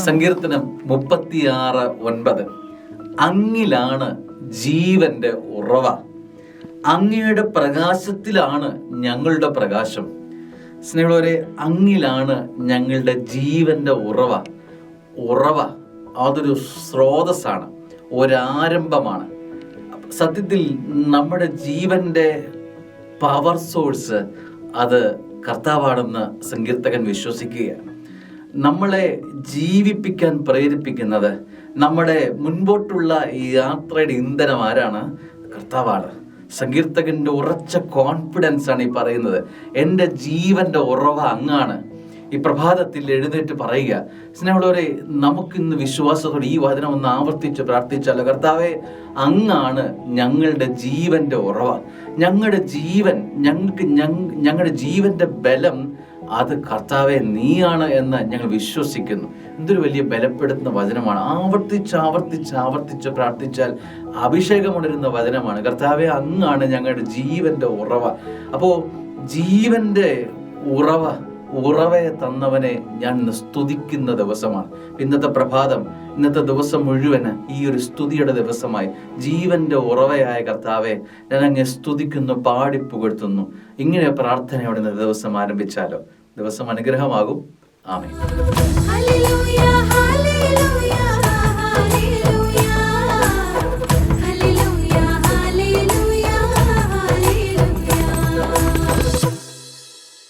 സങ്കീർത്തനം 36:9. അങ്ങിലാണ് ജീവന്റെ ഉറവ, അങ്ങയുടെ പ്രകാശത്തിലാണ് ഞങ്ങളുടെ പ്രകാശം. സ്നേഹമുള്ളവരെ, അങ്ങിലാണ് ഞങ്ങളുടെ ജീവന്റെ ഉറവ അതൊരു സ്രോതസ്സാണ്, ഒരാരംഭമാണ്. സത്യത്തിൽ നമ്മുടെ ജീവന്റെ പവർ സോഴ്സ് അത് കർത്താവാണെന്ന് സങ്കീർത്തകൻ വിശ്വസിക്കുകയാണ്. നമ്മളെ ജീവിപ്പിക്കാൻ പ്രേരിപ്പിക്കുന്നത്, നമ്മുടെ മുൻപോട്ടുള്ള ഈ യാത്രയുടെ ഇന്ധനം ആരാണ്? കർത്താവാണ്. സങ്കീർത്തകന്റെ ഉറച്ച കോൺഫിഡൻസ് ആണ് ഈ പറയുന്നത്. എൻ്റെ ജീവന്റെ ഉറവ അങ്ങാണ്. ഈ പ്രഭാതത്തിൽ എഴുന്നേറ്റ് പറയുക. സ്നേഹമുള്ളവരെ, നമുക്കിന്ന് വിശ്വാസത്തോടെ ഈ വചനം ഒന്ന് ആവർത്തിച്ച് പ്രാർത്ഥിച്ചാലോ? കർത്താവേ, അങ്ങാണ് ഞങ്ങളുടെ ജീവന്റെ ഉറവ. ഞങ്ങളുടെ ജീവൻ, ഞങ്ങളുടെ ജീവന്റെ ബലം അത് കർത്താവെ നീയാണ് എന്ന് ഞങ്ങൾ വിശ്വസിക്കുന്നു. എന്തൊരു വലിയ ബലപ്പെടുത്തുന്ന വചനമാണ്. ആവർത്തിച്ച് പ്രാർത്ഥിച്ചാൽ അഭിഷേകം ഉണരുന്ന വചനമാണ്. കർത്താവെ, അങ്ങാണ് ഞങ്ങളുടെ ജീവന്റെ ഉറവ. അപ്പോൾ ജീവന്റെ ഉറവയെ തന്നവനെ ഞാൻ സ്തുതിക്കുന്ന ദിവസമാണ് ഇന്നത്തെ പ്രഭാതം. ഇന്നത്തെ ദിവസം മുഴുവന് ഈ ഒരു സ്തുതിയുടെ ദിവസമായി, ജീവന്റെ ഉറവയായ കർത്താവെ ഞാൻ അങ്ങ് സ്തുതിക്കുന്നു, പാടിപ്പുകഴ്ത്തുന്നു. ഇങ്ങനെ പ്രാർത്ഥനയോടെ ഇന്നത്തെ ദിവസം ആരംഭിച്ചാലോ? ദിവസം അനുഗ്രഹമാകും. ആമേൻ.